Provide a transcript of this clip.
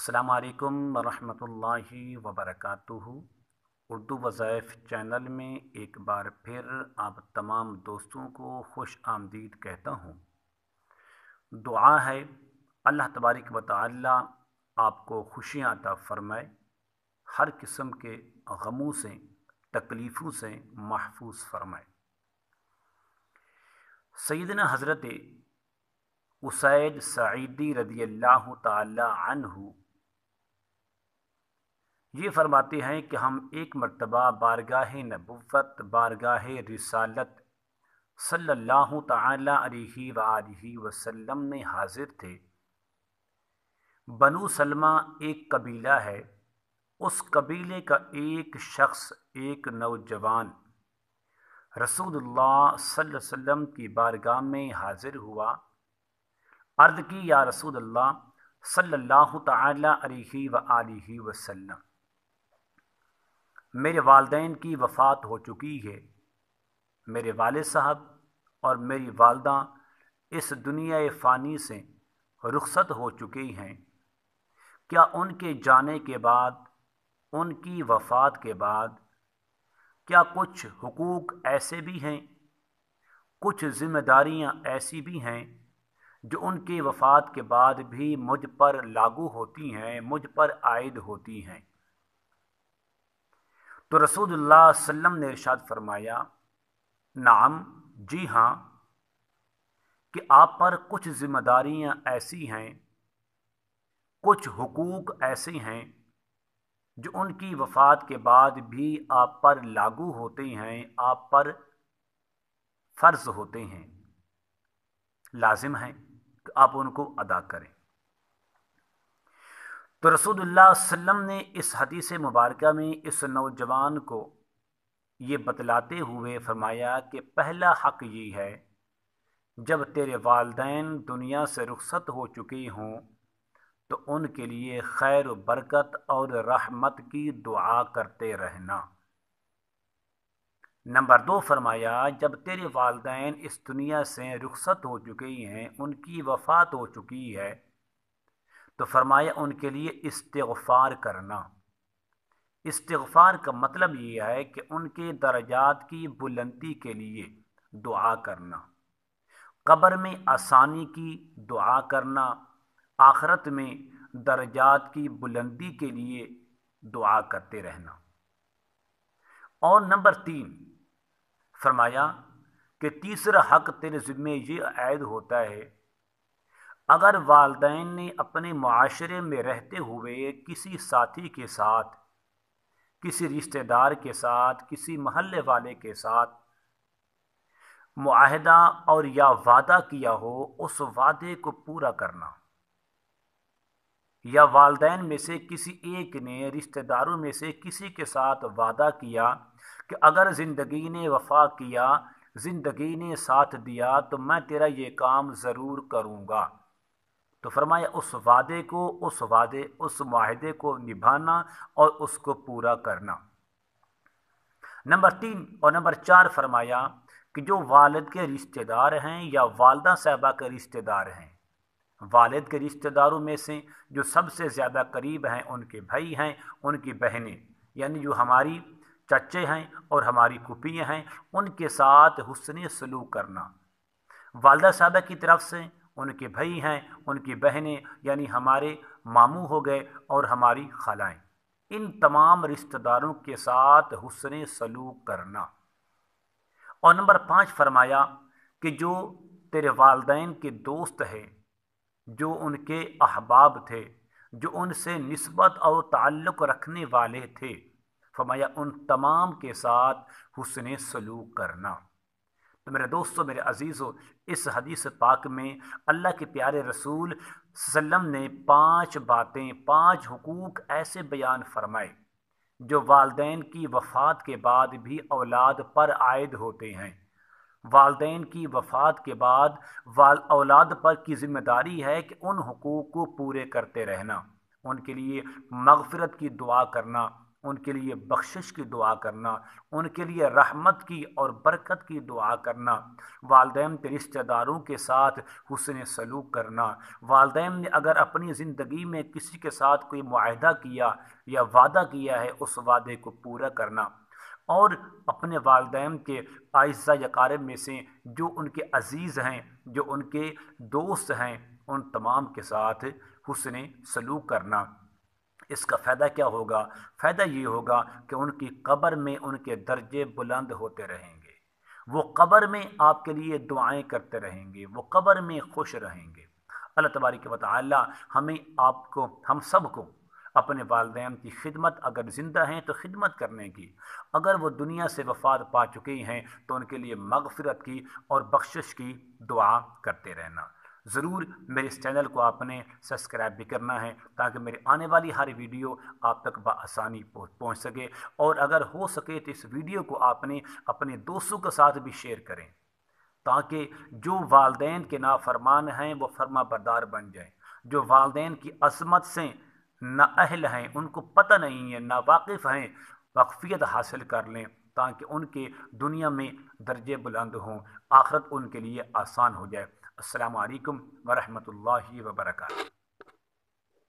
अस्सलामु अलैकुम वरहमतुल्लाहि वबरकातुहू। उर्दू वज़ाइफ चैनल में एक बार फिर आप तमाम दोस्तों को खुश आमदीद कहता हूँ। दुआ है अल्लाह तबारक व तआला आपको खुशियाँ अता फ़रमाए, हर किस्म के गमों से तकलीफ़ों से महफूज फ़रमाए। सैयदना हज़रत उसैद सईदी रदियल्लाहु ताला अन्हु ये फरमाते हैं कि हम एक मर्तबा बारगाह नबुव्वत बारगाह रिसालत सल्लल्लाहु ताला अलैहि व आलिहि वसल्लम में हाजिर थे। बनु सलमा एक कबीला है। उस कबीले का एक शख्स, एक नौजवान रसूलुल्लाह सल्लल्लाहु अलैहि वसल्लम की बारगाह में हाजिर हुआ। अर्ज़ की, या रसूलुल्लाह सल्लल्लाहु ताला अलैहि व आलिहि वसल्लम, मेरे वालिदैन की वफ़ात हो चुकी है। मेरे वालिद साहब और मेरी वालदा इस दुनिया फ़ानी से रुखसत हो चुके हैं। क्या उनके जाने के बाद, उनकी वफ़ात के बाद, क्या कुछ हुकूक ऐसे भी हैं, कुछ ज़िम्मेदारियां ऐसी भी हैं जो उनकी वफ़ात के बाद भी मुझ पर लागू होती हैं, मुझ पर आयद होती हैं? तो रसूलुल्लाह सल्लल्लाहु अलैहि वसल्लम ने इरशाद फरमाया, नाम, जी हाँ, कि आप पर कुछ ज़िम्मेदारियां ऐसी हैं, कुछ हुकूक ऐसे हैं जो उनकी वफ़ात के बाद भी आप पर लागू होते हैं, आप पर फ़र्ज़ होते हैं, लाजिम है कि आप उनको अदा करें। तो रसूलुल्लाह सल्लल्लाहु अलैहि वसल्लम ने इस हदीस मुबारका में इस नौजवान को ये बतलाते हुए फरमाया कि पहला हक़ ये है, जब तेरे वालिदैन दुनिया से रुखसत हो चुके हों तो उनके लिए खैर बरकत और रहमत की दुआ करते रहना। नंबर 2 फरमाया, जब तेरे वालिदैन इस दुनिया से रुखसत हो चुके हैं, उनकी वफ़ात हो चुकी है, तो फरमाया उनके लिए इस्तिग़फ़ार करना। इस्तिग़फ़ार का मतलब ये है कि उनके दर्जात की बुलंदी के लिए दुआ करना, कब्र में आसानी की दुआ करना, आखिरत में दर्जात की बुलंदी के लिए दुआ करते रहना। और नंबर 3 फरमाया कि तीसरा हक़ तेरे ज़िम्मे ये आयद होता है, अगर वालिदैन ने अपने मुआशरे में रहते हुए किसी साथी के साथ, किसी रिश्तेदार के साथ, किसी महल्ले वाले के साथ मुआहदा और या वादा किया हो, उस वादे को पूरा करना। या वालिदैन में से किसी एक ने रिश्तेदारों में से किसी के साथ वादा किया कि अगर ज़िंदगी ने वफ़ा किया, ज़िंदगी ने साथ दिया, तो मैं तेरा ये काम ज़रूर करूँगा। तो फरमाया उस मुआहदे को निभाना और उसको पूरा करना। नंबर 3 और नंबर 4 फरमाया कि जो वालिद के रिश्तेदार हैं या वालदा साहबा के रिश्तेदार हैं, वालिद के रिश्तेदारों में से जो सबसे ज़्यादा करीब हैं उनके भाई हैं, उनकी बहनें, यानी जो हमारी चचे हैं और हमारी फूफियाँ हैं, उनके साथ हुस्न सलूक करना। वालदा साहबा की तरफ से उनके भाई हैं, उनकी बहनें, यानी हमारे मामू हो गए और हमारी खालाएँ, इन तमाम रिश्तेदारों के साथ हुस्न सलूक करना। और नंबर 5 फरमाया कि जो तेरे वालिदैन के दोस्त हैं, जो उनके अहबाब थे, जो उनसे निस्बत और ताल्लुक़ रखने वाले थे, फरमाया उन तमाम के साथ हुस्न सलूक करना। तो मेरे दोस्तों, मेरे अजीज़ों, इस हदीस पाक में अल्लाह के प्यारे रसूल सल्लम ने 5 बातें, 5 हुकूक ऐसे बयान फरमाए जो वालिदैन की वफ़ात के बाद भी औलाद पर आयद होते हैं। वालिदैन की वफ़ात के बाद औलाद पर की ज़िम्मेदारी है कि उन हुकूक को पूरे करते रहना, उनके लिए मग़फ़िरत की दुआ करना, उनके लिए बख्शिश की दुआ करना, उनके लिए रहमत की और बरकत की दुआ करना, वालिदैन के रिश्तेदारों के साथ हुस्न सलूक करना, वालिदैन ने अगर अपनी ज़िंदगी में किसी के साथ कोई मुआहदा किया या वादा किया है उस वादे को पूरा करना, और अपने वालिदैन के आइज़ा यकारिब में से जो उनके अज़ीज़ हैं, जो उनके दोस्त हैं, उन तमाम के साथ हुस्न सलूक करना। इसका फ़ायदा क्या होगा? फ़ायदा ये होगा कि उनकी कब्र में उनके दर्जे बुलंद होते रहेंगे, वो कब्र में आपके लिए दुआएं करते रहेंगे, वो कब्र में खुश रहेंगे। अल्लाह तबारक व तआला हमें, आपको, हम सब को अपने वालिदैन की खिदमत, अगर ज़िंदा हैं तो खिदमत करने की, अगर वो दुनिया से वफ़ात पा चुके हैं तो उनके लिए मग़फ़िरत की और बख्शिश की दुआ करते रहना। ज़रूर मेरे इस चैनल को आपने सब्सक्राइब भी करना है ताकि मेरी आने वाली हर वीडियो आप तक बआसानी पहुँच सके, और अगर हो सके तो इस वीडियो को आपने अपने दोस्तों के साथ भी शेयर करें ताकि जो वालिदैन के नाफरमान हैं वो फर्मा बरदार बन जाएं, जो वालिदैन की अज़मत से नाअहल हैं, उनको पता नहीं है, नावाकिफ़ हैं, वाकफ़ियत हासिल कर लें ताकि उनके दुनिया में दर्जे बुलंद हों, आखिरत उनके लिए आसान हो जाए। अस्सलामु अलैकुम व रहमतुल्लाहि व बरकातुहू।